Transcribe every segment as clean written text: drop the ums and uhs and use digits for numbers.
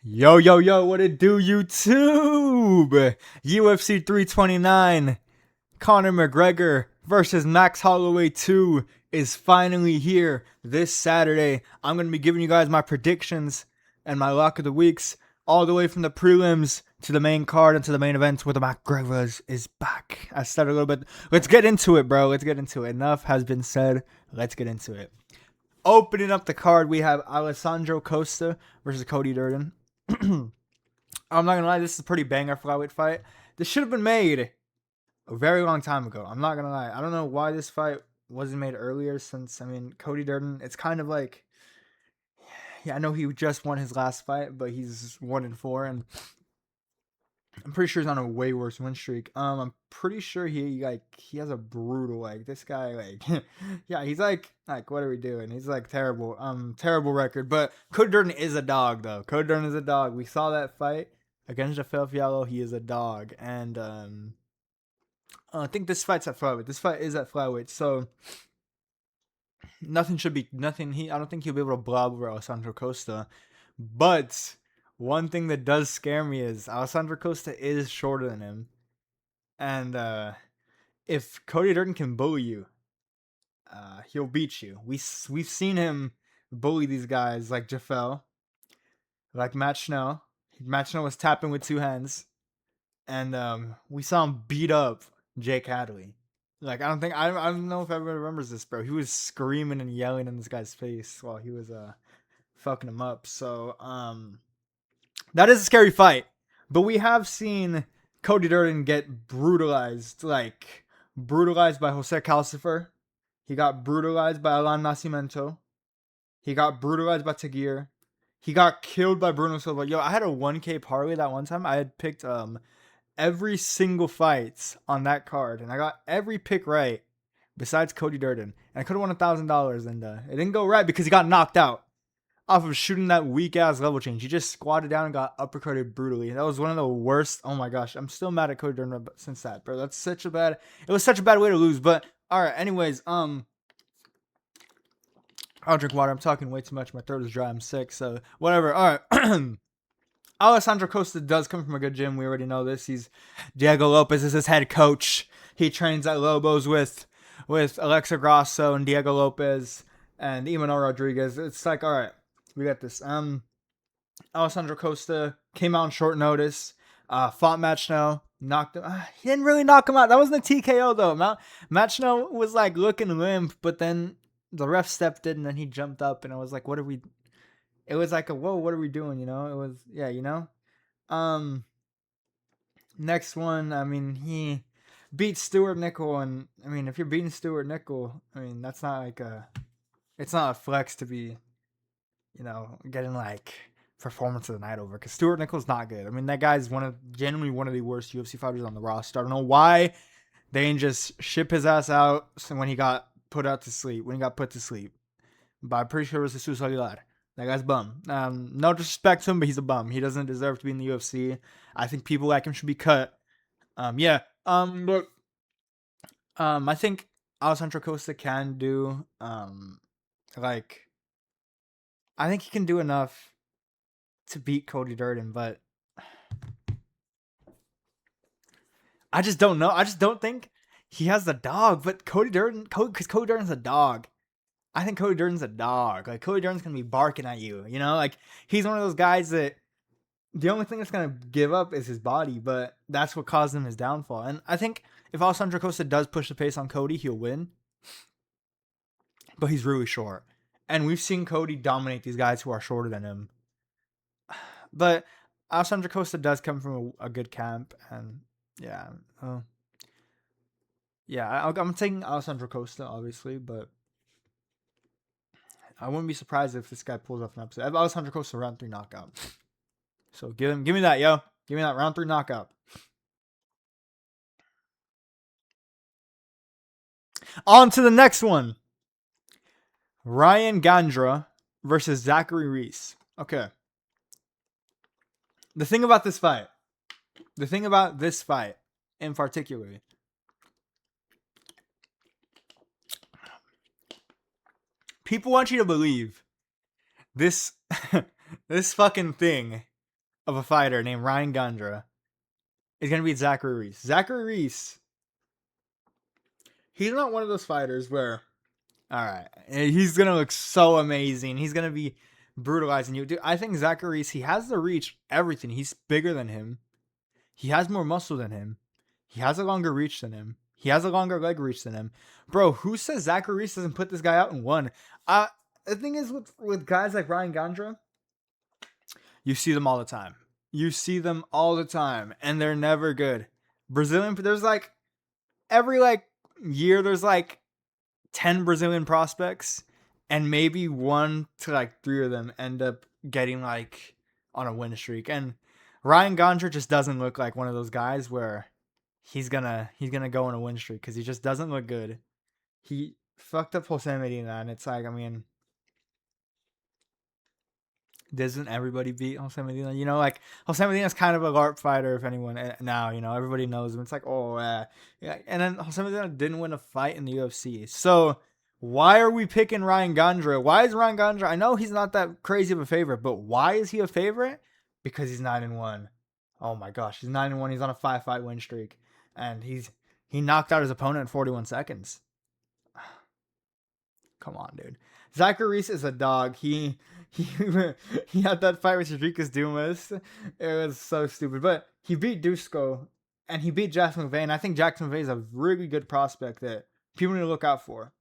Yo, yo, yo, what it do, YouTube? UFC 329, Conor McGregor versus Max Holloway 2 is finally here this Saturday. I'm going to be giving you guys my predictions and my lock of the weeks, all the way from the prelims to the main card and to the main events where the McGregor is back. I started a little bit. Let's get into it, bro. Let's get into it. Enough has been said. Let's get into it. Opening up the card, we have Alessandro Costa versus Cody Durden. I'm not gonna lie, this is a pretty banger flyweight fight. This should have been made a very long time ago. I'm not gonna lie. I don't know why this fight wasn't made earlier since, Cody Durden, it's kind of like, yeah, I know he just won his last fight, but he's 1-4, and I'm pretty sure he's on a way worse win streak. I'm pretty sure he has a brutal, this guy, yeah, he's like what are we doing? He's terrible, terrible record. But Cody Durden is a dog, though. Cody Durden is a dog. We saw that fight against Rafael Fiallo. He is a dog, and I think this fight's at flyweight. This fight is at flyweight, so nothing. I don't think he'll be able to blob over Alessandro Costa, but one thing that does scare me is Alessandro Costa is shorter than him. And if Cody Durden can bully you, he'll beat you. We've seen him bully these guys like Jafel, like Matt Schnell. Matt Schnell was tapping with two hands. And we saw him beat up Jake Hadley. I don't know if everyone remembers this, bro. He was screaming and yelling in this guy's face while he was fucking him up. So that is a scary fight. But we have seen Cody Durden get brutalized, brutalized by Jose Calcifer. He got brutalized by Alan Nascimento. He got brutalized by Tagir. He got killed by Bruno Silva. Yo, I had a 1K parlay that one time. I had picked every single fight on that card, and I got every pick right besides Cody Durden. And I could have won $1,000, and it didn't go right because he got knocked out off of shooting that weak-ass level change. He just squatted down and got uppercutted brutally. That was one of the worst. Oh my gosh, I'm still mad at Cody Durden since that, bro. It was such a bad way to lose. But all right, anyways, I'll drink water. I'm talking way too much. My throat is dry. I'm sick, so whatever. All right. Alessandro Costa does come from a good gym. We already know this. Diego Lopez is his head coach. He trains at Lobos with Alexa Grasso and Diego Lopez and Emmanuel Rodriguez. It's all right, we got this. Alessandro Costa came out on short notice. Fought Matt Schnell. Knocked him. He didn't really knock him out. That wasn't a TKO, though. Matt Schnell was looking limp, but then the ref stepped in and then he jumped up, and I was like, what are we... It was whoa, what are we doing, It was, yeah, Next one, he beat Stuart Nickel, and, if you're beating Stuart Nickel, that's not it's not a flex to be, getting, performance of the night over, because Stuart Nickel's not good. That guy's genuinely one of the worst UFC fighters on the roster. I don't know why they didn't just ship his ass out when he got put to sleep, but I'm pretty sure it was Jesus Aguilar. That guy's a bum. No disrespect to him, but he's a bum. He doesn't deserve to be in the UFC. I think people like him should be cut. Look, I think Alessandro Costa can do, I think he can do enough to beat Cody Durden, but I just don't know. I just don't think he has the dog. But Cody Durden's a dog. I think Cody Durden's a dog. Cody Durden's going to be barking at you, he's one of those guys that the only thing that's going to give up is his body, but that's what caused him his downfall. And I think if Alessandro Costa does push the pace on Cody, he'll win. But he's really short. And we've seen Cody dominate these guys who are shorter than him. But Alessandro Costa does come from a good camp, and yeah. I'm taking Alessandro Costa, obviously, but I wouldn't be surprised if this guy pulls off an upset. I have Alessandro Costa round 3 knockout. So give me that, yo. Give me that round 3 knockout. On to the next one. Ryan Gandra versus Zachary Reese. Okay. The thing about this fight in particular, people want you to believe this this fucking thing of a fighter named Ryan Gandra is going to beat Zachary Reese. Zachary Reese, he's not one of those fighters where, all right, he's going to look so amazing. He's going to be brutalizing you. Dude, I think Zachary Reese, he has the reach, everything. He's bigger than him. He has more muscle than him. He has a longer reach than him. He has a longer leg reach than him. Bro, who says Zachary Reese doesn't put this guy out in one? The thing is with guys like Ryan Gandra, you see them all the time. You see them all the time, and they're never good. Brazilian, there's like, every like year, there's like 10 Brazilian prospects, and maybe 1 to like 3 of them end up getting like on a win streak. And Ryan Gandra just doesn't look like one of those guys where he's gonna go on a win streak because he just doesn't look good. He fucked up Jose Medina, and it's like, I mean, doesn't everybody beat Jose Medina? You know, like, Jose Medina's kind of a LARP fighter, if anyone now, you know, everybody knows him. It's like, oh, yeah. And then Jose Medina didn't win a fight in the UFC. So why are we picking Ryan Gandra? Why is Ryan Gandra? I know he's not that crazy of a favorite, but why is he a favorite? Because he's 9-1. Oh my gosh, he's 9-1. He's on a 5-fight win streak, and he knocked out his opponent in 41 seconds. Come on, dude. Zachary Reese is a dog. He had that fight with Rodriguez Dumas. It was so stupid. But he beat Dusko, and he beat Jackson McVeigh. And I think Jackson McVeigh is a really good prospect that people need to look out for.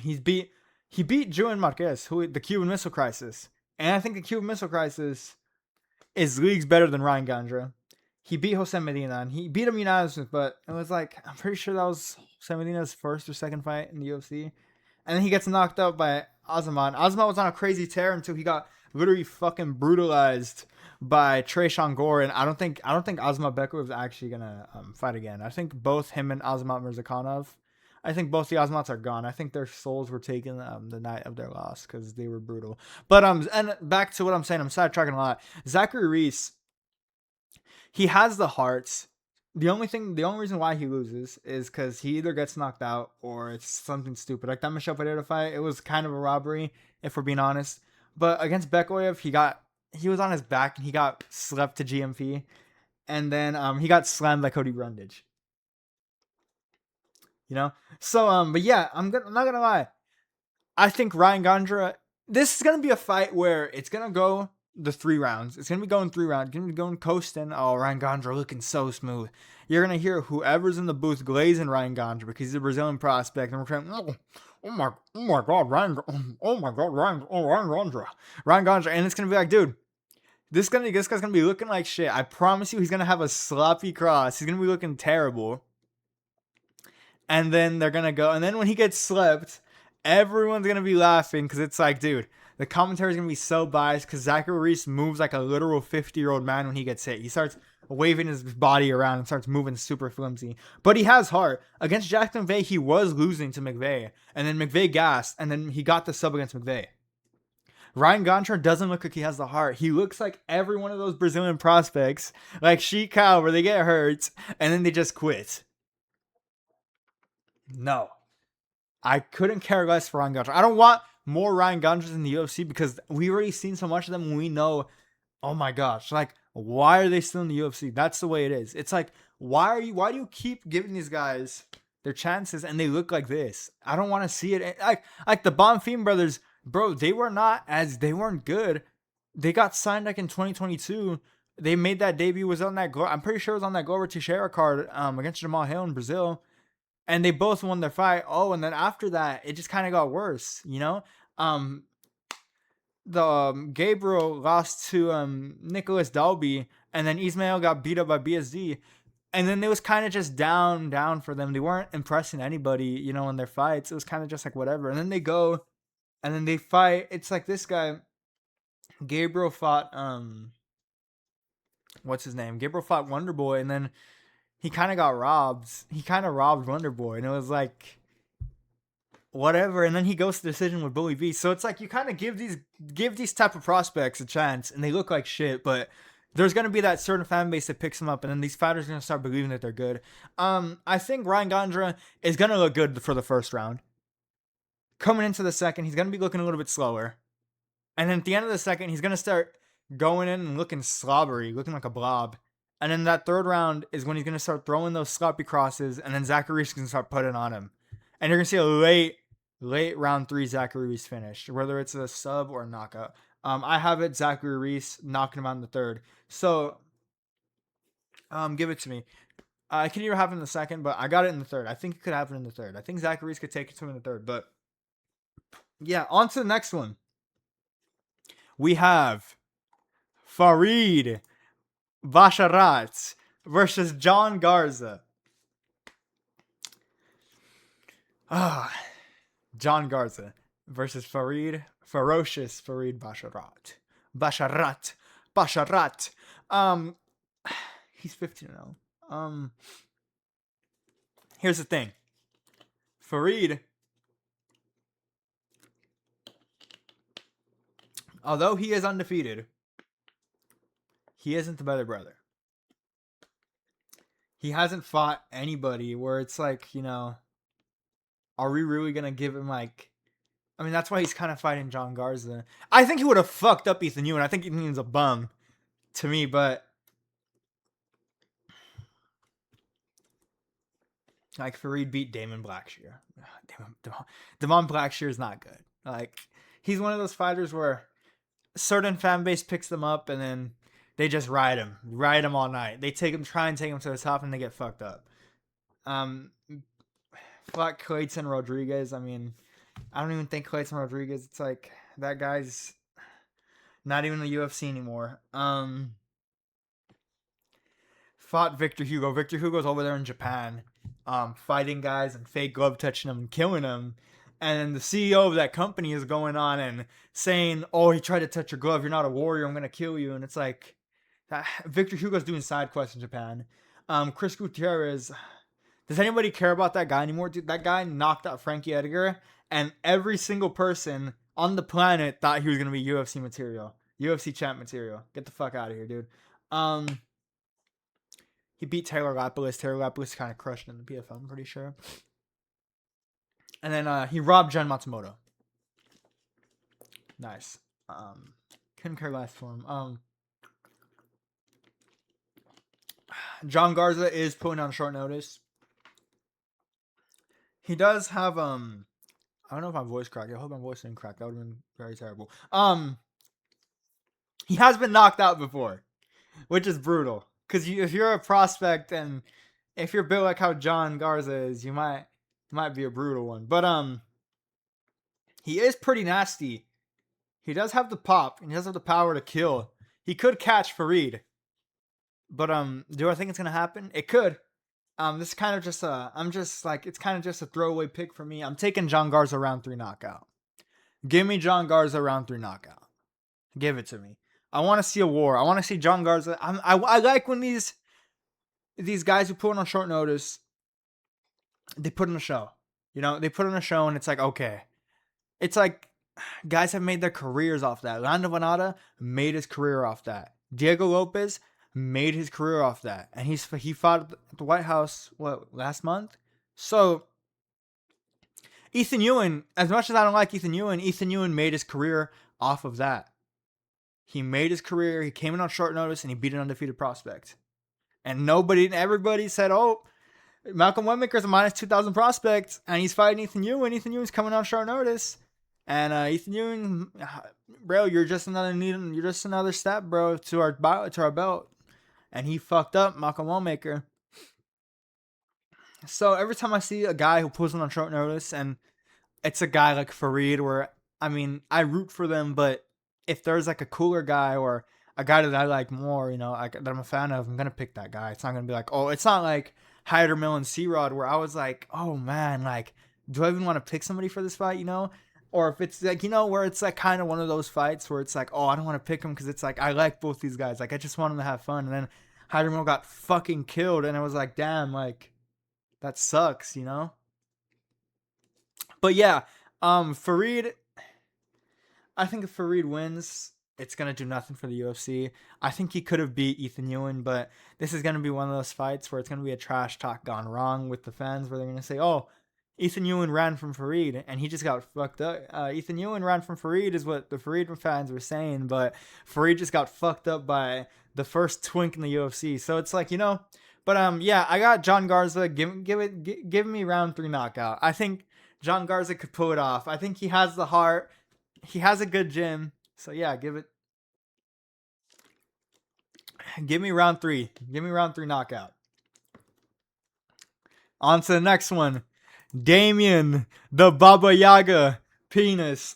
He beat Juan Marquez, the Cuban Missile Crisis. And I think the Cuban Missile Crisis is leagues better than Ryan Gandra. He beat Jose Medina, and he beat him unanimously, but it was like, I'm pretty sure that was Jose Medina's first or second fight in the UFC. And then he gets knocked out by Azamat. Azamat was on a crazy tear until he got literally fucking brutalized by Tresean Gore. And I don't think Azamat Bekov is actually gonna fight again. I think both him and Azamat Mirzakhanov, I think both the Azamats are gone. I think their souls were taken the night of their loss because they were brutal. But and back to what I'm saying, I'm sidetracking a lot. Zachary Reese, he has the hearts. The only reason why he loses is because he either gets knocked out or it's something stupid. Like that Michel Pereira fight, it was kind of a robbery, if we're being honest. But against Bekoyev, he was on his back and he got slept to GMP. And then he got slammed by Cody Brundage. You know? So, but yeah, I'm not gonna lie. I think Ryan Gandra, this is gonna be a fight where it's gonna go the 3 rounds. It's going to be going 3 rounds. It's going to be going coasting. Oh, Ryan Gandra looking so smooth. You're going to hear whoever's in the booth glazing Ryan Gandra because he's a Brazilian prospect. And we're saying, oh my God, Ryan Gandra. Ryan Gandra. And it's going to be like, dude, this guy's going to be looking like shit. I promise you he's going to have a sloppy cross. He's going to be looking terrible. And then they're going to go. And then when he gets slept, everyone's going to be laughing because it's like, dude, the commentary is going to be so biased because Zachary Reese moves like a literal 50-year-old man when he gets hit. He starts waving his body around and starts moving super flimsy. But he has heart. Against Jackson McVeigh, he was losing to McVeigh. And then McVeigh gassed, and then he got the sub against McVeigh. Ryan Gandra doesn't look like he has the heart. He looks like every one of those Brazilian prospects, like Sheik Cow, where they get hurt, and then they just quit. No. I couldn't care less for Ryan Gandra. I don't want more Ryan Gandras in the UFC because we've already seen so much of them and we know, oh my gosh, like, why are they still in the UFC? That's the way it is. It's like, why do you keep giving these guys their chances and they look like this? I don't want to see it. Like the Bonfim brothers, bro, they weren't good. They got signed like in 2022. They made that debut, was on that, I'm pretty sure it was on that Glover Teixeira card against Jamal Hill in Brazil. And they both won their fight. Oh, and then after that, it just kind of got worse, you know? Gabriel lost to Nicholas Dalby, and then Ismail got beat up by BSD. And then it was kind of just down for them. They weren't impressing anybody, you know, in their fights. It was kind of just like whatever. And then they go, and then they fight. It's like this guy, Gabriel fought, what's his name? Gabriel fought Wonderboy, and then he kind of got robbed. He kind of robbed Wonderboy, and it was like, whatever. And then he goes to decision with Bully V. So it's like you kind of give these type of prospects a chance, and they look like shit, but there's going to be that certain fan base that picks them up, and then these fighters are going to start believing that they're good. I think Ryan Gandra is going to look good for the first round. Coming into the second, he's going to be looking a little bit slower. And then at the end of the second, he's going to start going in and looking slobbery, looking like a blob. And then that third round is when he's going to start throwing those sloppy crosses, and then Zachary can start putting on him. And you're going to see a late round 3 Zachary Reese finish, whether it's a sub or a knockout. I have it Zachary Reese knocking him out in the third. So, give it to me. It can either happen in the second, but I got it in the third. I think it could happen in the third. I think Zachary Reese could take it to him in the third. But yeah, on to the next one. We have Farid Basharat versus John Garza. John Garza versus ferocious Farid Basharat. Basharat. He's 15-0. Here's the thing. Farid, although he is undefeated, he isn't the better brother. He hasn't fought anybody where it's like, are we really going to give him like... I mean, that's why he's kind of fighting John Garza. I think he would have fucked up Ethan Ewing. I think Ethan Ewing's a bum to me, but... Like, Farid beat Damon Blackshear. Damon Blackshear is not good. Like, he's one of those fighters where certain fan base picks them up and then they just ride him all night. They try and take him to the top, and they get fucked up. Fought Clayton Rodriguez. I mean, I don't even think Clayton Rodriguez. It's like that guy's not even in the UFC anymore. Fought Victor Hugo. Victor Hugo's over there in Japan, fighting guys and fake glove touching them and killing them. And then the CEO of that company is going on and saying, "Oh, he tried to touch your glove. You're not a warrior. I'm gonna kill you." And it's like, Victor Hugo's doing side quests in Japan. Chris Gutierrez. Does anybody care about that guy anymore? Dude, that guy knocked out Frankie Edgar, and every single person on the planet thought he was gonna be UFC material, UFC champ material. Get the fuck out of here, dude. He beat Taylor Lapilus. Taylor Lapilus kind of crushed in the PFL, I'm pretty sure. And then he robbed John Matsumoto. Nice. Couldn't care less for him. John Garza is putting on short notice. He does have I don't know if my voice cracked. I hope my voice didn't crack. That would have been very terrible. He has been knocked out before, which is brutal. Because if you're a prospect and if you're built like how John Garza is, you might be a brutal one. But he is pretty nasty. He does have the pop, and he does have the power to kill. He could catch Farid. But do I think it's gonna happen? It could. This is kind of just it's kind of just a throwaway pick for me. I'm taking John Garza round 3 knockout. Give me John Garza round 3 knockout. Give it to me. I want to see a war. I want to see John Garza. I like when these guys who put on short notice, they put on a show. They put on a show, and it's like, okay. It's like guys have made their careers off that. Lando Venata made his career off that. Diego Lopez made his career off that. And he fought at the White House, last month? So, Ethan Ewing, as much as I don't like Ethan Ewing made his career off of that. He made his career, he came in on short notice, and he beat an undefeated prospect. And everybody said, oh, Malcolm Waymaker's a minus 2,000 prospect, and he's fighting Ethan Ewing. Ethan Ewing's coming on short notice. And Ethan Ewing, bro, you're just another step, bro, to our belt. And he fucked up Malcolm Waymaker. So every time I see a guy who pulls on short notice, and it's a guy like Farid, where, I mean, I root for them, but if there's like a cooler guy or a guy that I like more, that I'm a fan of, I'm going to pick that guy. It's not going to be like, oh, it's not like Hyder Mill and C-Rod where I was like, oh man, like, do I even want to pick somebody for this fight, Or if it's like, where it's like kind of one of those fights where it's like, oh, I don't want to pick him because it's like, I like both these guys. Like, I just want them to have fun. And then Hyder Mill got fucking killed. And I was like, damn, like, that sucks, But yeah, Farid, I think if Farid wins, it's going to do nothing for the UFC. I think he could have beat Ethan Ewing, but this is going to be one of those fights where it's going to be a trash talk gone wrong with the fans where they're going to say, oh, Ethan Ewan ran from Farid, and he just got fucked up. Ethan Ewan ran from Farid is what the Farid fans were saying, but Farid just got fucked up by the first twink in the UFC. So it's like, but yeah, I got John Garza. Give me round 3 knockout. I think John Garza could pull it off. I think he has the heart. He has a good gym. So yeah, give me round 3. Give me round 3 knockout. On to the next one. Damian, the Baba Yaga, Pinas.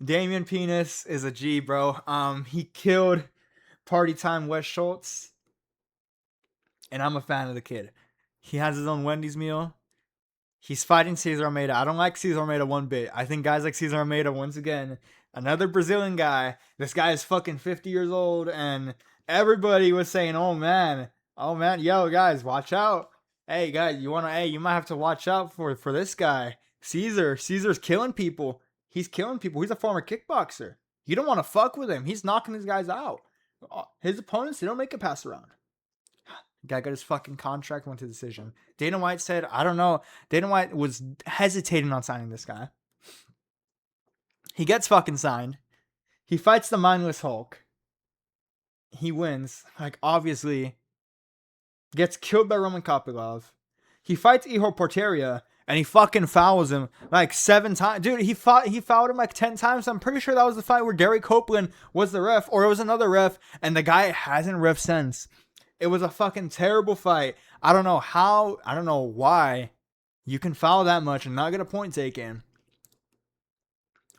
Damian Pinas is a G, bro. He killed Party Time West Schultz, and I'm a fan of the kid. He has his own Wendy's meal. He's fighting Cesar Almeida. I don't like Cesar Almeida one bit. I think guys like Cesar Almeida, once again, another Brazilian guy. This guy is fucking 50 years old, and everybody was saying, oh man, yo, guys, watch out. Hey, guys, you might have to watch out for this guy. Cesar's killing people. He's killing people. He's a former kickboxer. You don't want to fuck with him. He's knocking these guys out. His opponents, they don't make it past the round. Guy got his fucking contract, went to decision. Dana White said, I don't know. Dana White was hesitating on signing this guy. He gets fucking signed. He fights the mindless Hulk. He wins. Like, obviously, gets killed by Roman Kopylov. He fights Ihor Porteria, and he fucking fouls him like 7 times. Dude, he fouled him like 10 times. I'm pretty sure that was the fight where Gary Copeland was the ref, or it was another ref, and the guy hasn't ref since. It was a fucking terrible fight. I don't know why you can foul that much and not get a point taken.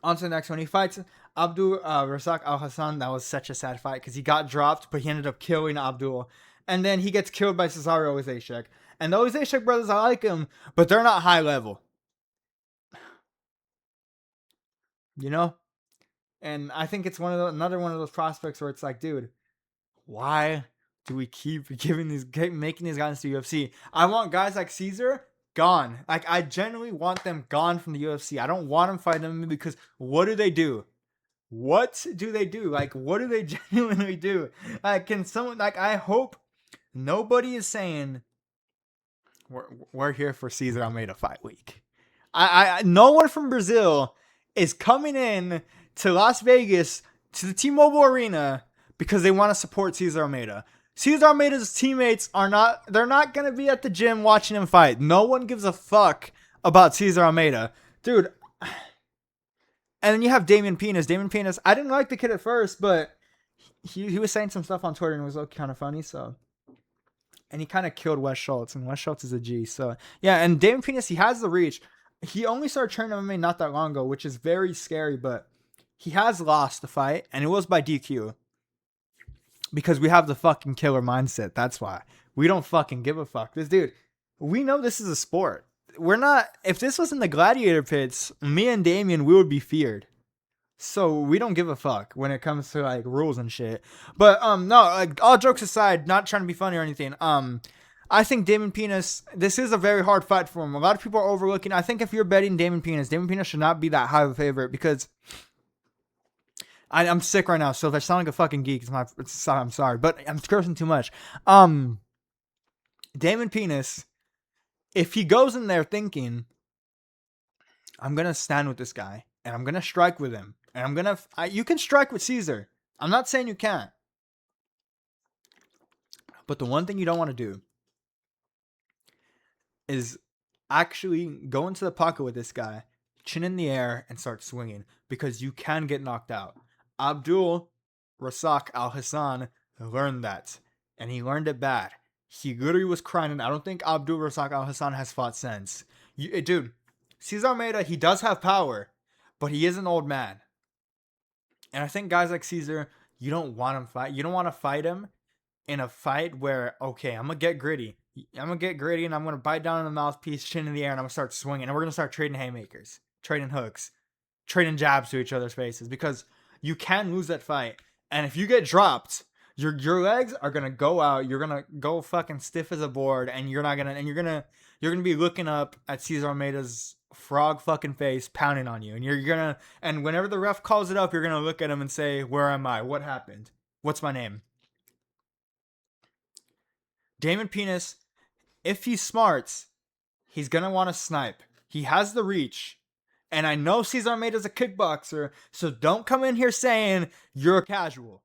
On to the next one. He fights Abdul Razak Al Hassan. That was such a sad fight because he got dropped, but he ended up killing Abdul. And then he gets killed by Cesaro Ozashek. And the Ozashek brothers, I like them, but they're not high level. And I think it's another one of those prospects where it's like, dude, why do we keep making these guys to UFC? I want guys like Cesar gone. Like, I genuinely want them gone from the UFC. I don't want them fighting them because what do they do? What do they do? Like, what do they genuinely do? Like, can someone, like, I hope nobody is saying we're here for Cesar Almeida fight week. No one from Brazil is coming in to Las Vegas to the T-Mobile Arena because they want to support Cesar Almeida. Cesar Almeida's teammates they're not going to be at the gym watching him fight. No one gives a fuck about Cesar Almeida. Dude. And then you have Damian Pinas. Damian Pinas, I didn't like the kid at first, but he was saying some stuff on Twitter and it was kind of funny, so. And he kind of killed Wes Schultz, and Wes Schultz is a G, so. Yeah, and Damian Pinas, he has the reach. He only started training MMA not that long ago, which is very scary, but he has lost the fight, and it was by DQ. Because we have the fucking killer mindset. That's why. We don't fucking give a fuck. This dude, we know this is a sport. We're not, if this was in the gladiator pits, me and Damian, we would be feared. So we don't give a fuck when it comes to like rules and shit. But no, like all jokes aside, not trying to be funny or anything. I think Damian Pinas, this is a very hard fight for him. A lot of people are overlooking. I think if you're betting Damian Pinas should not be that high of a favorite because I'm sick right now, so if I sound like a fucking geek, I'm sorry, but I'm cursing too much. Damian Pinas, if he goes in there thinking, I'm gonna stand with this guy and I'm gonna strike with him, and you can strike with Cesar. I'm not saying you can't, but the one thing you don't want to do is actually go into the pocket with this guy, chin in the air, and start swinging because you can get knocked out. Abdul Razak Al Hassan learned that, and he learned it bad. He literally was crying, and I don't think Abdul Razak Al Hassan has fought since. Dude, Cesar Almeida, he does have power, but he is an old man. And I think guys like Cesar, you don't want him fight. You don't want to fight him in a fight where, okay, I'm going to get gritty. I'm going to get gritty, and I'm going to bite down on the mouthpiece, chin in the air, and I'm going to start swinging. And we're going to start trading haymakers, trading hooks, trading jabs to each other's faces because you can lose that fight. And if you get dropped, your legs are gonna go out. You're gonna go fucking stiff as a board, and you're gonna be looking up at Cesar Almeida's frog fucking face pounding on you. And whenever the ref calls it up, you're gonna look at him and say, "Where am I? What happened? What's my name?" Damian Pinas, if he's smart, He's going to want to snipe. He has the reach. And I know Cesar Almeida's a kickboxer, so don't come in here saying you're a casual.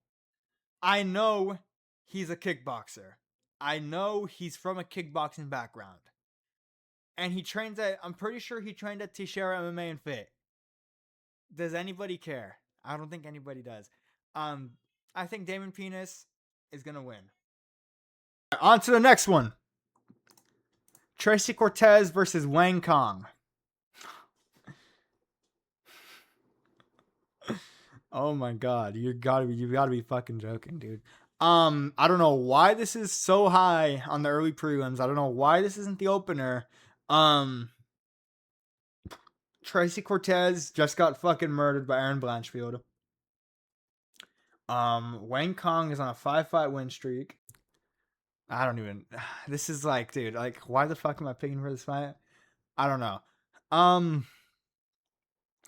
I know he's a kickboxer. I know he's from a kickboxing background. And he trains I'm pretty sure he trained at Teixeira MMA and Fit. Does anybody care? I don't think anybody does. I think Damian Pinas is going to win. On to the next one. Tracy Cortez versus Wang Cong. Oh my god, you gotta be fucking joking, dude. I don't know why this is so high on the early prelims. I don't know why this isn't the opener. Tracy Cortez just got fucking murdered by Aaron Blanchfield. Wang Cong is on a 5-fight win streak. I don't even. This is like, dude, like, why the fuck am I picking for this fight? I don't know.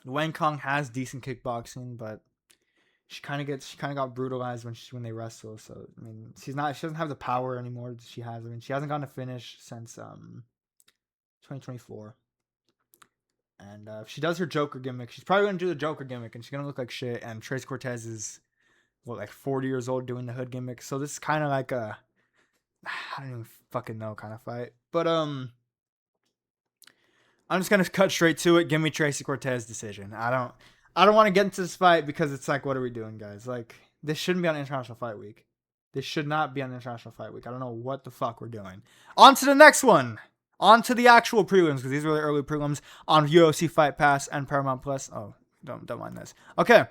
Wang Cong has decent kickboxing, but she kind of got brutalized when they wrestle. So I mean, she doesn't have the power anymore that she has. I mean, she hasn't gotten a finish since 2024. And if she does her Joker gimmick, she's probably gonna do the Joker gimmick, and she's gonna look like shit. And Trace Cortez is like 40 years old doing the hood gimmick. So this is kind of like a I don't even fucking know kind of fight. But I'm just gonna cut straight to it. Give me Tracy Cortez decision. I don't want to get into this fight because it's like, what are we doing, guys? Like, this shouldn't be on International Fight Week. This should not be on International Fight Week. I don't know what the fuck we're doing. On to the next one. On to the actual prelims, because these were the early prelims on UFC Fight Pass and Paramount Plus. Oh, don't mind this. Okay.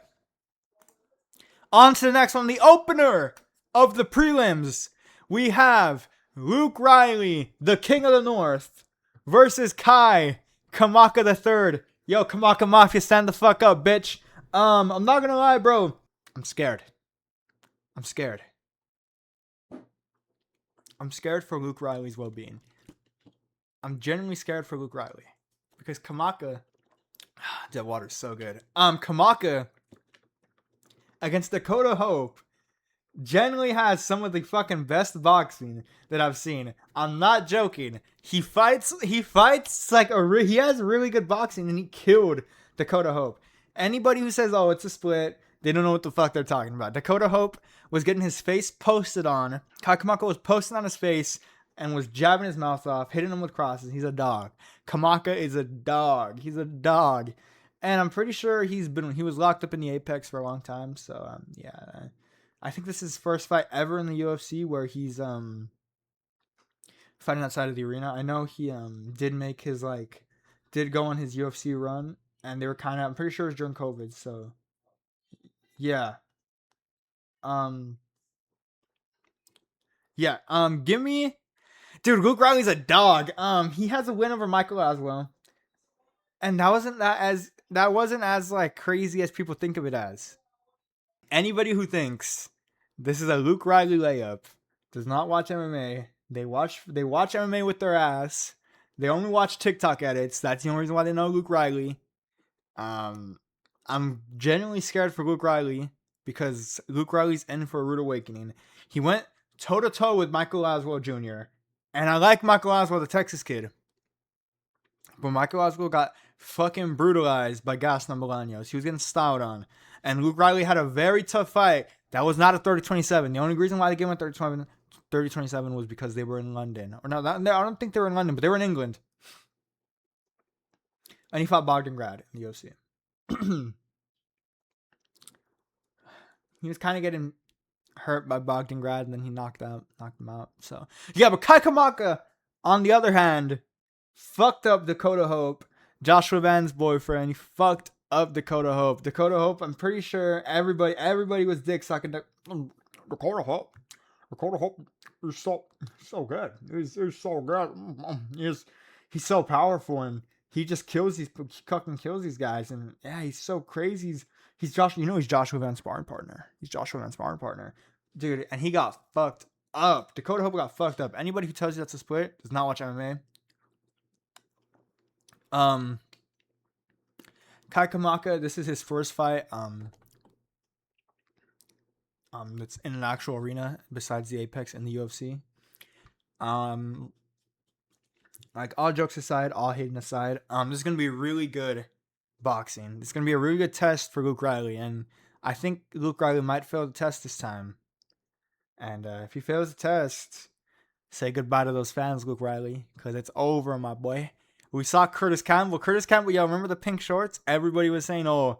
On to the next one. The opener of the prelims. We have Luke Riley, the King of the North, versus Kamaka the Third. Yo, Kamaka Mafia, stand the fuck up, bitch. I'm not gonna lie, bro. I'm scared. I'm scared for Luke Riley's well-being. I'm genuinely scared for Luke Riley. Because Kamaka... that water's so good. Kamaka against Dakota Hope generally has some of the fucking best boxing that I've seen. I'm not joking. He fights like he has really good boxing, and he killed Dakota Hope. Anybody who says, oh, it's a split, they don't know what the fuck they're talking about. Dakota Hope was getting his face posted on. Kamaka was posting on his face and was jabbing his mouth off, hitting him with crosses. He's a dog. Kamaka is a dog. He's a dog. And I'm pretty sure he was locked up in the Apex for a long time. So, yeah. I think this is his first fight ever in the UFC where he's fighting outside of the arena. I know he did go on his UFC run, and they were I'm pretty sure it was during COVID, so yeah. Give me, dude, Luke Riley's a dog. He has a win over Michael Aswell. And that wasn't as like crazy as people think of it as. Anybody who thinks this is a Luke Riley layup does not watch MMA. They watch MMA with their ass. They only watch TikTok edits. That's the only reason why they know Luke Riley. I'm genuinely scared for Luke Riley because Luke Riley's in for a rude awakening. He went toe-to-toe with Michael Aswell Jr. And I like Michael Aswell, the Texas kid. But Michael Aswell got fucking brutalized by Gaston Bolaños. He was getting styled on. And Luke Riley had a very tough fight. That was not a 30-27. The only reason why they gave him a 30-27 was because they were in London. Or no, I don't think they were in London, but they were in England. And he fought Bogdangrad in the UFC. He was kind of getting hurt by Bogdangrad, and then he knocked him out. So yeah, but Kamaka, on the other hand, fucked up Dakota Hope, Joshua Van's boyfriend. He fucked up Dakota Hope. Dakota Hope, I'm pretty sure everybody was dick sucking Dakota Hope. Dakota Hope is so good. He's so good. He's so powerful, and he just fucking kills these guys. And yeah, he's so crazy. He's Joshua Van's sparring partner. Dude, and he got fucked up. Dakota Hope got fucked up. Anybody who tells you that's a split does not watch MMA. Kamaka, this is his first fight. That's in an actual arena besides the Apex and the UFC. Like, all jokes aside, all hating aside, this is going to be really good boxing. It's going to be a really good test for Luke Riley, and I think Luke Riley might fail the test this time. And if he fails the test, say goodbye to those fans, Luke Riley, because it's over, my boy. We saw Curtis Campbell. Curtis Campbell, yo, remember the pink shorts? Everybody was saying, oh,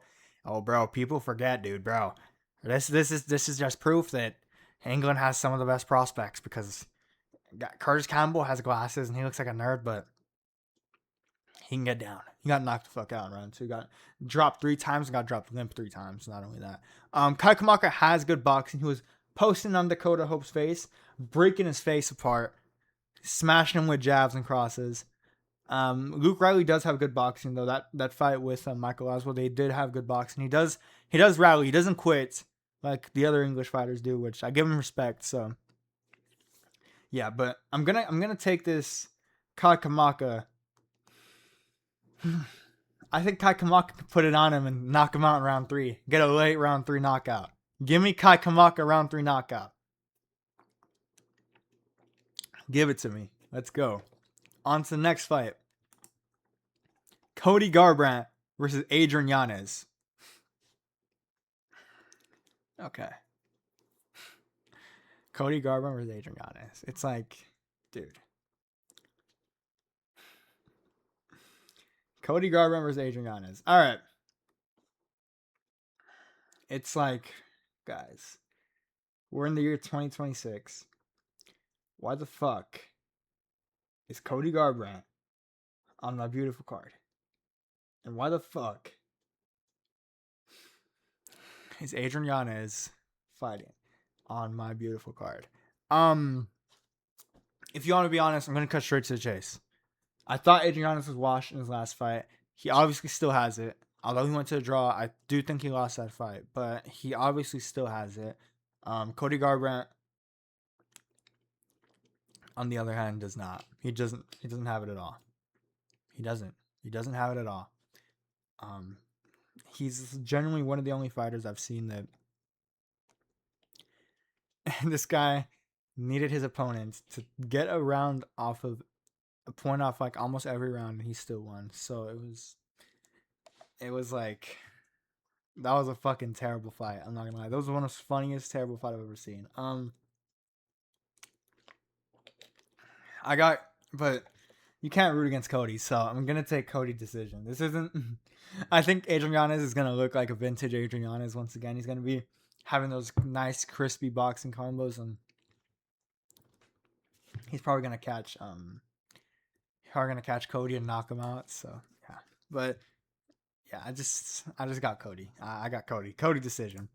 bro, people forget, dude, bro. This is just proof that England has some of the best prospects, because Curtis Campbell has glasses and he looks like a nerd, but he can get down. He got knocked the fuck out in round 2. Got dropped 3 times and got dropped limp 3 times. Not only that, Kamaka has good boxing. He was posting on Dakota Hope's face, breaking his face apart, smashing him with jabs and crosses. Luke Riley does have good boxing though. That fight with Michael Oswald, they did have good boxing. He does rally. He doesn't quit like the other English fighters do, which I give him respect. So yeah, but I'm gonna take this Kamaka. I think Kamaka can put it on him and knock him out in round 3. Get a late round 3 knockout. Give me Kamaka round 3 knockout. Give it to me. Let's go. On to the next fight. Cody Garbrandt versus Adrian Yanez. Okay. Cody Garbrandt versus Adrian Yanez. It's like, dude. Cody Garbrandt versus Adrian Yanez. All right. It's like, guys, we're in the year 2026. Why the fuck is Cody Garbrandt on my beautiful card? And why the fuck is Adrian Yanez fighting on my beautiful card? If you want to be honest, I'm going to cut straight to the chase. I thought Adrian Yanez was washed in his last fight. He obviously still has it. Although he went to a draw, I do think he lost that fight. But he obviously still has it. Cody Garbrandt, on the other hand, does not. He doesn't have it at all. He doesn't have it at all. He's generally one of the only fighters I've seen that this guy needed his opponent to get a round off of a point off like almost every round, and he still won. So it was like, that was a fucking terrible fight. I'm not gonna lie. That was one of the funniest terrible fight I've ever seen. But you can't root against Cody, so I'm gonna take Cody decision. This isn't. I think Adrian Yanez is gonna look like a vintage Adrian Yanez once again. He's gonna be having those nice crispy boxing combos, and he's probably gonna catch Cody and knock him out. So yeah, but yeah, I just got Cody. I got Cody. Cody decision.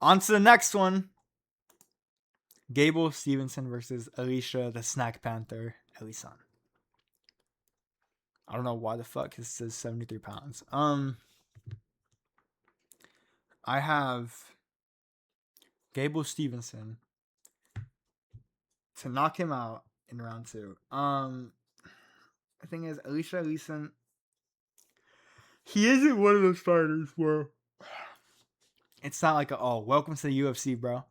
On to the next one. Gable Stevenson versus Alicia the Snack Panther Ellison. I don't know why the fuck this says 73 pounds. I have Gable Stevenson to knock him out in round 2. The thing is, Alicia Ellison, he isn't one of those fighters where it's not like, oh, welcome to the UFC, bro.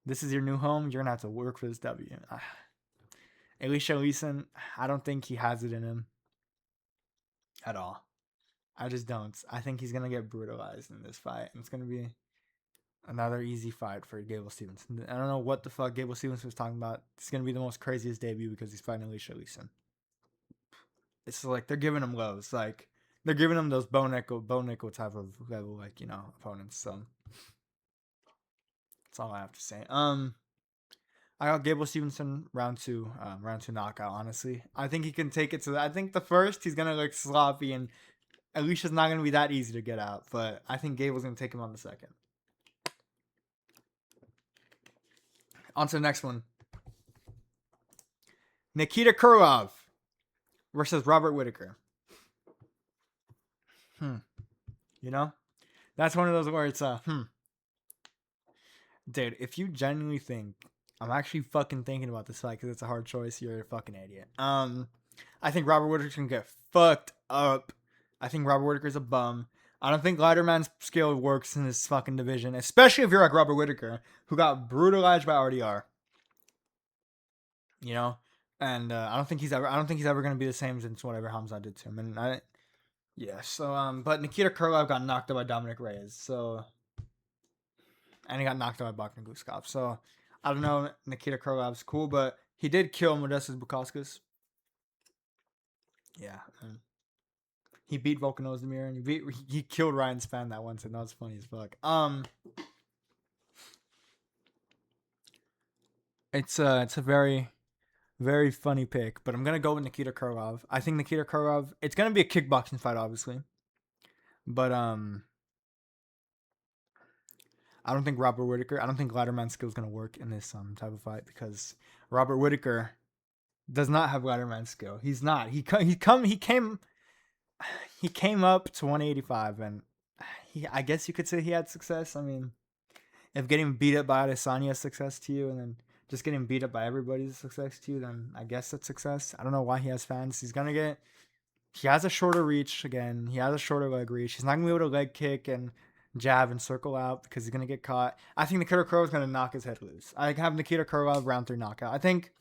This is your new home. You're going to have to work for this W. Alicia Ellison, I don't think he has it in him at all. I just don't. I think he's going to get brutalized in this fight. And it's going to be another easy fight for Gable Stevenson. I don't know what the fuck Gable Stevenson was talking about. It's going to be the most craziest debut because he's fighting Alicia Ellison. It's like they're giving him lows. Like, they're giving him those bone nickel type of level, like, you know, opponents. So that's all I have to say. I got Gable Stevenson round 2 knockout, honestly. I think he can take it to I think the first he's gonna look sloppy and Alicia's not gonna be that easy to get out, but I think Gable's gonna take him on the second. On to the next one. Nikita Krylov versus Robert Whittaker. You know? That's one of those where it's Dude, if you genuinely think I'm actually fucking thinking about this fight because it's a hard choice, you're a fucking idiot. I think Robert Whittaker can get fucked up. I think Robert Whittaker's a bum. I don't think Lighterman's skill works in this fucking division, especially if you're like Robert Whittaker, who got brutalized by RDR. You know? And I don't think he's ever gonna be the same since whatever Hamza did to him. And yeah. So but Nikita Krylov got knocked out by Dominic Reyes. So and he got knocked out by Bogdan Guskov. So I don't know. Nikita Krylov's cool, but he did kill Modestas Bukauskas. Yeah. He beat Volkan Ozdemir and he killed Ryan Spann that once, and that was funny as fuck. It's a very, very funny pick, but I'm gonna go with Nikita Krylov. I think Nikita Krylov. It's gonna be a kickboxing fight, obviously, but I don't think Robert Whittaker. I don't think ladder man skill is gonna work in this type of fight because Robert Whittaker does not have ladder man skill. He's not. He came up to 185, and I guess you could say he had success. I mean, if getting beat up by Adesanya is success to you, and then just getting beat up by everybody is success to you, then I guess that's success. I don't know why he has fans. He has a shorter reach again. He has a shorter leg reach. He's not gonna be able to leg kick and jab and circle out because he's gonna get caught. I think Nikita Krylov is gonna knock his head loose. I have Nikita Krylov round 3 knockout. I think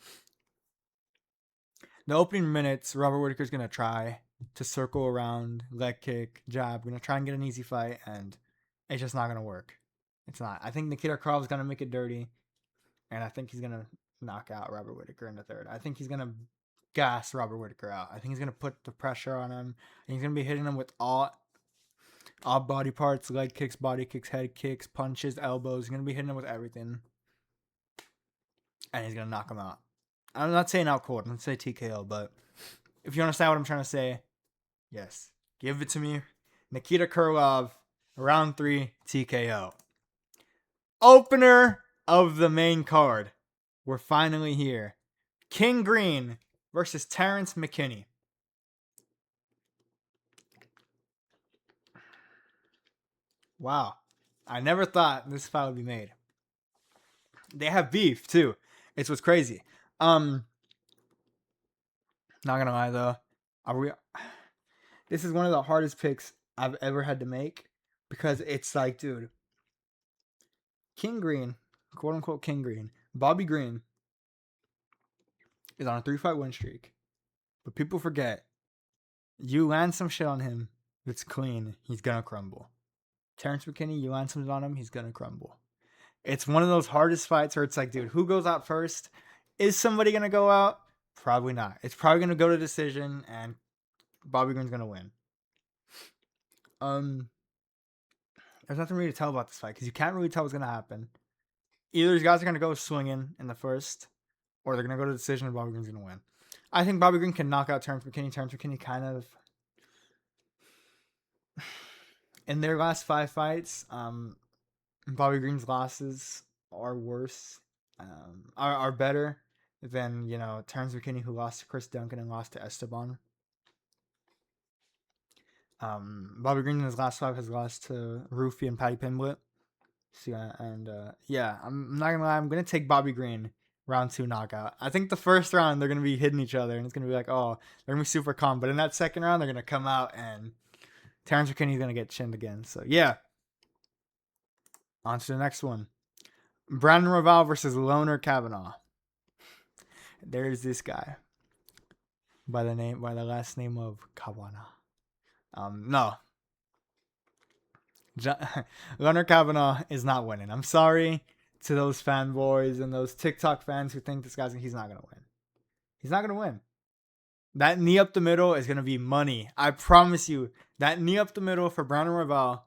the opening minutes, Robert Whittaker's gonna try to circle around, leg kick, jab. Gonna try and get an easy fight, and it's just not gonna work. It's not. I think Nikita Krylov is gonna make it dirty, and I think he's gonna knock out Robert Whittaker in the third. I think he's gonna gas Robert Whittaker out. I think he's gonna put the pressure on him. And he's gonna be hitting him with all body parts, leg kicks, body kicks, head kicks, punches, elbows. He's gonna be hitting him with everything, and he's gonna knock him out. I'm not saying out cold. I'm gonna say TKO, but if you understand what I'm trying to say, yes, give it to me. Nikita Krylov, round 3 TKO. Opener of the main card. We're finally here. King Green versus Terrence McKinney. Wow. I never thought this fight would be made. They have beef too. It's what's crazy. Not gonna lie though. This is one of the hardest picks I've ever had to make because it's like, dude, King Green, quote unquote King Green, Bobby Green is on a 3-fight win streak. But people forget, you land some shit on him that's clean, he's gonna crumble. Terrence McKinney, you land something on him, he's gonna crumble. It's one of those hardest fights where it's like, dude, who goes out first? Is somebody gonna go out? Probably not. It's probably gonna go to decision, and Bobby Green's gonna win. There's nothing really to tell about this fight because you can't really tell what's gonna happen. Either these guys are gonna go swinging in the first, or they're gonna go to decision, and Bobby Green's gonna win. I think Bobby Green can knock out Terrence McKinney. Terrence McKinney kind of, in their last 5 fights, Bobby Green's losses are worse, are better than, Terrence McKinney, who lost to Chris Duncan and lost to Esteban. Bobby Green in his last 5 has lost to Rufy and Paddy Pimblett. So, I'm not gonna lie, I'm gonna take Bobby Green round 2 knockout. I think the first round they're gonna be hitting each other and it's gonna be like, oh, they're gonna be super calm. But in that second round, they're gonna come out and Terrence McKinney's gonna get chinned again. So yeah. On to the next one. Brandon Royval versus Loner Kavanagh. There's this guy by the last name of Kavanagh. No. Loner Kavanagh is not winning. I'm sorry to those fanboys and those TikTok fans who think he's not gonna win. He's not gonna win. That knee up the middle is gonna be money. I promise you. That knee up the middle for Brandon Royval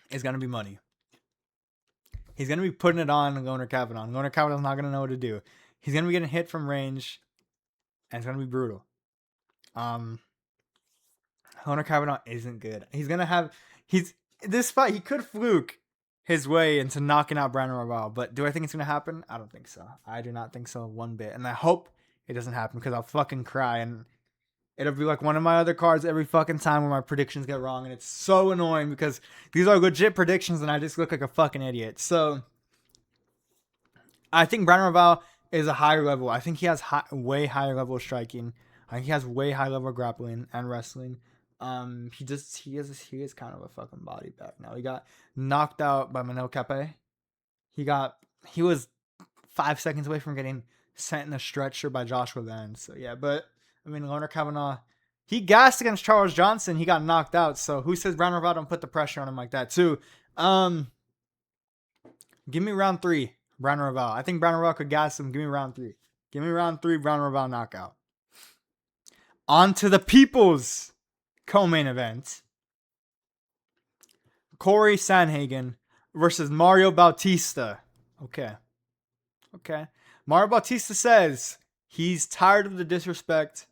is gonna be money. He's gonna be putting it on Loner Kavanagh. Loner Kavanagh's not gonna know what to do. He's gonna be getting hit from range, and it's gonna be brutal. Loner Kavanagh isn't good. This fight, he could fluke his way into knocking out Brandon Royval, but do I think it's gonna happen? I don't think so. I do not think so one bit, and I hope it doesn't happen because I'll fucking cry, and it'll be like one of my other cards every fucking time when my predictions get wrong, and it's so annoying because these are legit predictions, and I just look like a fucking idiot. So I think Brandon Royval is a higher level. I think he has way higher level striking. I think he has way high level grappling and wrestling. He is kind of a fucking body bag now. He got knocked out by Manel Cape. He was 5 seconds away from getting sent in a stretcher by Joshua then. So yeah, but I mean, Leonard Kavanagh, he gassed against Charles Johnson. He got knocked out. So who says Brown Royval don't put the pressure on him like that too? Give me round 3, Brown Royval. I think Brown Royval could gas him. Give me round 3. Give me round 3, Brown Royval knockout. On to the people's co-main event. Corey Sandhagen versus Mario Bautista. Okay. Mario Bautista says he's tired of the disrespect.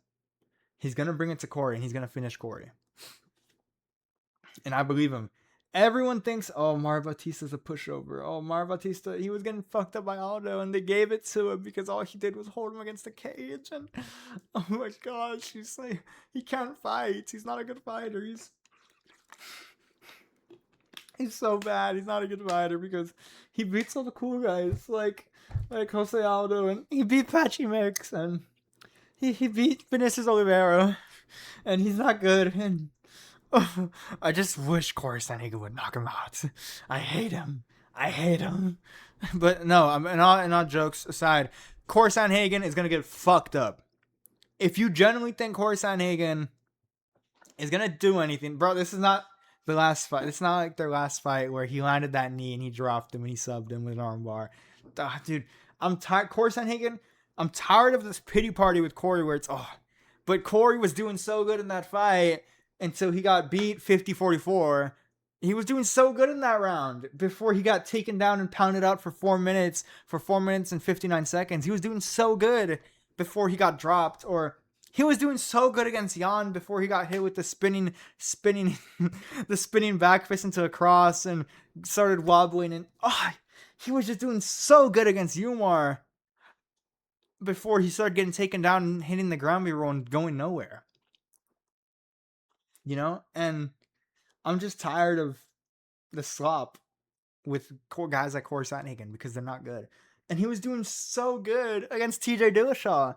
He's going to bring it to Corey, and he's going to finish Corey. And I believe him. Everyone thinks, oh, Mario Bautista's a pushover. Oh, Mario Bautista, he was getting fucked up by Aldo, and they gave it to him because all he did was hold him against the cage. And oh my gosh, he's like, he can't fight. He's not a good fighter. He's so bad. He's not a good fighter because he beats all the cool guys like Jose Aldo, and he beat Patchy Mix, and he beat Vinicius Oliveira, and he's not good. And I just wish Corey Sandhagen would knock him out. I hate him. But no, and all jokes aside, Corey Sandhagen is gonna get fucked up. If you genuinely think Corey Sandhagen is gonna do anything, bro, this is not the last fight. It's not like their last fight where he landed that knee and he dropped him and he subbed him with an armbar. Dude, I'm tired. Corey Sandhagen, I'm tired of this pity party with Corey where it's, but Corey was doing so good in that fight until he got beat 50-44. He was doing so good in that round before he got taken down and pounded out for 4 minutes, and 59 seconds. He was doing so good before he got dropped, or he was doing so good against Jan before he got hit with the spinning the spinning back fist into a cross and started wobbling. And he was just doing so good against Umar before he started getting taken down and hitting the ground roll and going nowhere. You know? And I'm just tired of the slop with guys like Corey Sandhagen because they're not good. And he was doing so good against TJ Dillashaw.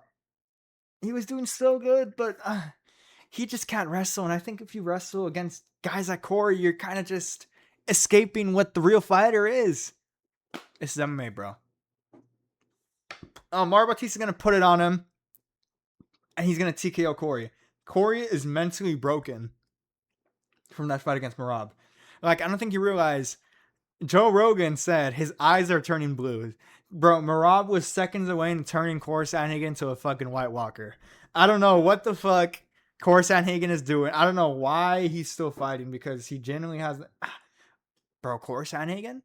He was doing so good, but he just can't wrestle. And I think if you wrestle against guys like Corey, you're kind of just escaping what the real fighter is. This is MMA, bro. Mario Bautista's going to put it on him, and he's going to TKO Corey. Corey is mentally broken from that fight against Merab. Like, I don't think you realize, Joe Rogan said his eyes are turning blue. Bro, Merab was seconds away in turning Corey Sandhagen into a fucking White Walker. I don't know what the fuck Corey Sandhagen is doing. I don't know why he's still fighting, because he genuinely has... Bro, Corey Sandhagen?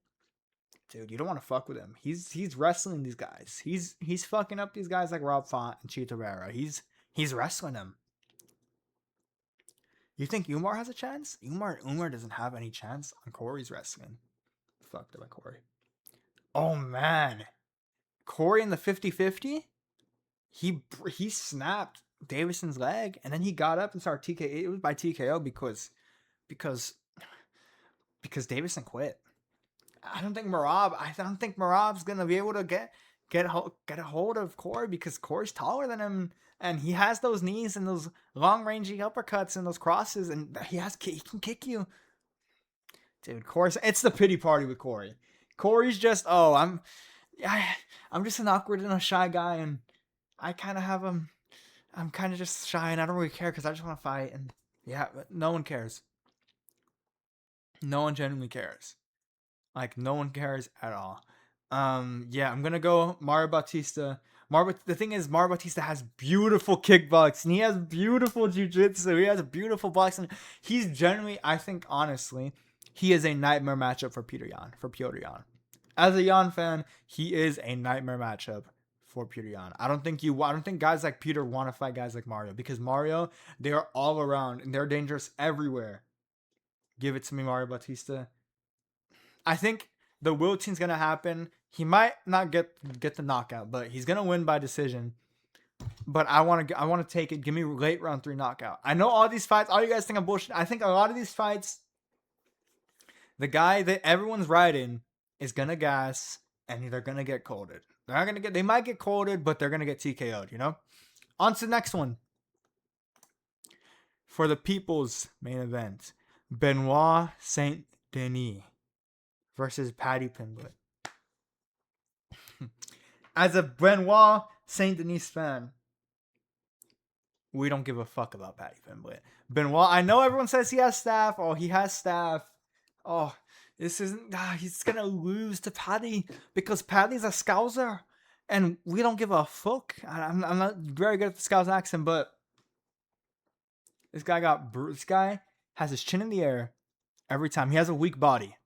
Dude, you don't want to fuck with him. He's wrestling these guys. He's fucking up these guys like Rob Font and Chito Vera. He's wrestling them. You think Umar has a chance? Umar doesn't have any chance on Corey's wrestling. Fucked up by Corey. Oh, man. Corey in the 50-50? He snapped Davidson's leg, and then he got up and started TKO. It was by TKO because Davidson quit. I don't think Merab's gonna be able to get a hold of Corey, because Corey's taller than him, and he has those knees and those long rangey uppercuts and those crosses, and he can kick you. Dude, Corey, it's the pity party with Corey. Corey's just, I'm just an awkward and a shy guy, and I kind of have him. I'm kind of just shy, and I don't really care because I just want to fight. And yeah, but no one cares. No one genuinely cares. Like, no one cares at all. Yeah, I'm gonna go Mario Bautista. The thing is, Mario Bautista has beautiful kickboxing. He has beautiful jiu-jitsu. He has beautiful boxing. He's generally, I think, honestly, he is a nightmare matchup for Petr Yan. As a Yan fan, he is a nightmare matchup for Petr Yan. I don't think guys like Peter want to fight guys like Mario, because Mario, they are all around and they're dangerous everywhere. Give it to me, Mario Bautista. I think the wilting's gonna happen. He might not get the knockout, but he's gonna win by decision. But I want to take it. Give me late round 3 knockout. I know all these fights. All you guys think I'm bullshit. I think a lot of these fights, the guy that everyone's riding is gonna gas, and they're gonna get colded. They might get colded, but they're gonna get TKO'd. You know. On to the next one. For the people's main event, Benoit Saint-Denis versus Paddy Pimblett. as a Benoit Saint-Denis fan, we don't give a fuck about Paddy Pimblett. Benoit, I know everyone says he has staff. Oh, he has staff. Oh, this isn't. He's gonna lose to Paddy because Paddy's a Scouser, and we don't give a fuck. I'm not very good at the Scouse accent, but this guy has his chin in the air every time. He has a weak body.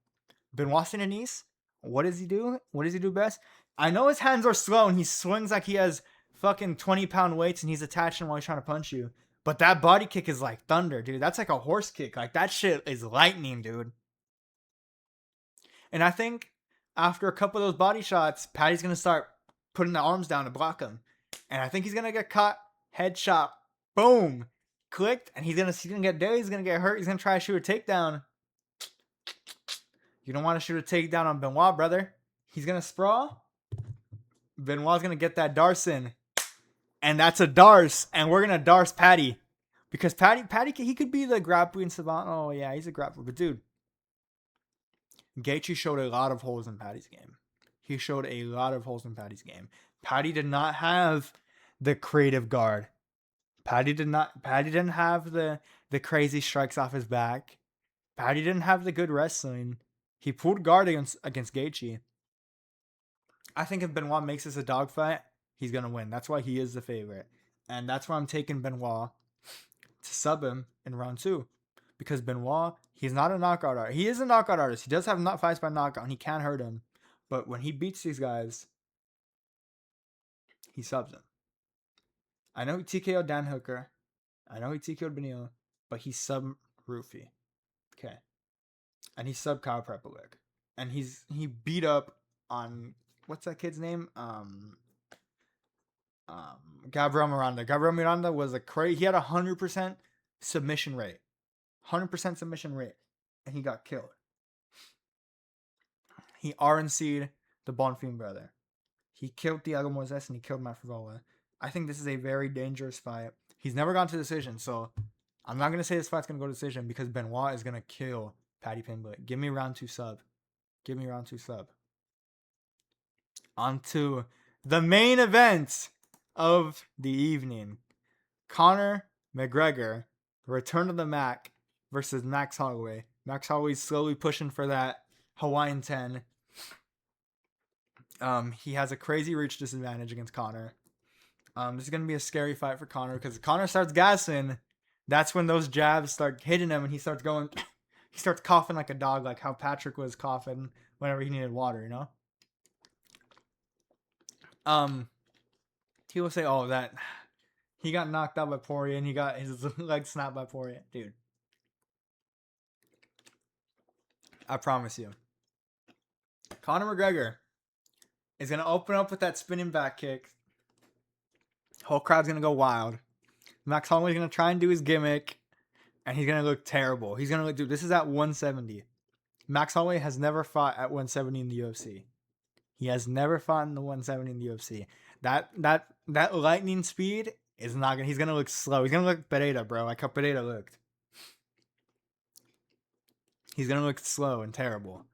Benoit Saint-Denis, what does he do? What does he do best? I know his hands are slow and he swings like he has fucking 20-pound weights and he's attaching while he's trying to punch you. But that body kick is like thunder, dude. That's like a horse kick. Like, that shit is lightning, dude. And I think after a couple of those body shots, Paddy's going to start putting the arms down to block him. And I think he's going to get caught, headshot, boom, clicked, and he's going to get dead. He's going to get hurt. He's going to try to shoot a takedown. You don't want to shoot a takedown on Benoit, brother. He's going to sprawl. Benoit's going to get that Darson. And that's a Darce. And we're going to Darce Paddy. Because Paddy, he could be the grappling savant. Oh, yeah, he's a grappler. But, dude, Gaethje showed a lot of holes in Paddy's game. He showed a lot of holes in Paddy's game. Paddy did not have the creative guard. Paddy didn't have the crazy strikes off his back. Paddy didn't have the good wrestling. He pulled guard against Gaethje. I think if Benoit makes this a dogfight, he's going to win. That's why he is the favorite. And that's why I'm taking Benoit to sub him in round 2. Because Benoit, he's not a knockout artist. He is a knockout artist. He does have fights by knockout, and he can hurt him. But when he beats these guys, he subs them. I know he TKO'd Dan Hooker. I know he TKO'd Benil. But he sub Roofy. Okay. And he sub Kyle Prepelic. And he beat up on, what's that kid's name? Gabriel Miranda. Gabriel Miranda was he had 100% submission rate. 100% submission rate. And he got killed. He RNC'd the Bonfim brother. He killed Thiago Moises and he killed Matt Frivola. I think this is a very dangerous fight. He's never gone to decision, so I'm not going to say this fight's going to go to decision because Benoit is going to kill Paddy Pimblett. Give me round 2 sub. Give me round 2 sub. On to the main event of the evening. Conor McGregor, return to the Mac versus Max Holloway. Max Holloway's slowly pushing for that Hawaiian 10. He has a crazy reach disadvantage against Conor. This is going to be a scary fight for Conor because if Conor starts gassing, that's when those jabs start hitting him and he starts coughing like a dog, like how Patrick was coughing whenever he needed water, you know? He will say, oh, that he got knocked out by Poirier and he got his leg snapped by Poirier. Dude. I promise you. Conor McGregor is going to open up with that spinning back kick. Whole crowd's going to go wild. Max Holloway's going to try and do his gimmick. And he's going to look terrible. He's going to look... Dude, this is at 170. Max Holloway has never fought at 170 in the UFC. He has never fought in the 170 in the UFC. That lightning speed is not going to... He's going to look slow. He's going to look Pereira, bro. Like how Pereira looked. He's going to look slow and terrible.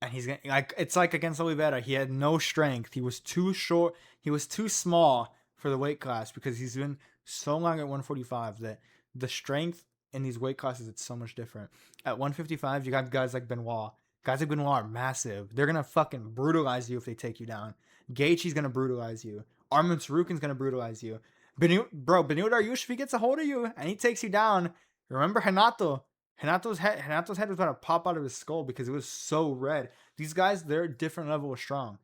And he's going to... It's like against Oliveira. He had no strength. He was too short. He was too small for the weight class because he's been so long at 145 that the strength in these weight classes, it's so much different. At 155, you got guys like Benoit. Guys like Benoit are massive. They're going to fucking brutalize you if they take you down. Gaethje's going to brutalize you. Arman Tsarukyan's going to brutalize you. Benil Dariush, if he gets a hold of you and he takes you down, remember Renato. Renato's head was about to pop out of his skull because it was so red. These guys, they're a different level of strong.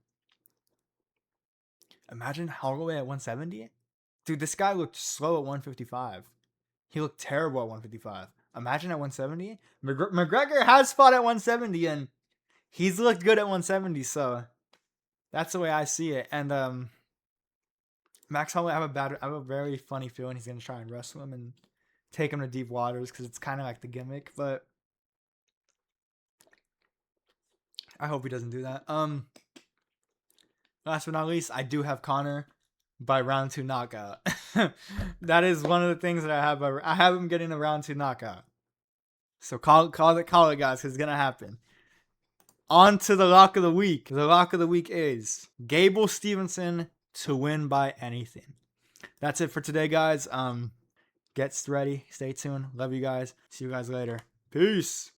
Imagine Holloway at 170. Dude, this guy looked slow at 155. He looked terrible at 155. Imagine at 170. McGregor has fought at 170 and he's looked good at 170. So that's the way I see it. And Max Holloway, I have a very funny feeling he's gonna try and wrestle him and take him to deep waters because it's kind of like the gimmick. But I hope he doesn't do that. Last but not least, I do have Conor by round 2 knockout. That is one of the things that I have. I have him getting a round 2 knockout. So call it, guys, because it's gonna happen. On to the lock of the week. The lock of the week is Gable Stevenson to win by anything. That's it for today, guys. Get ready. Stay tuned. Love you guys. See you guys later. Peace.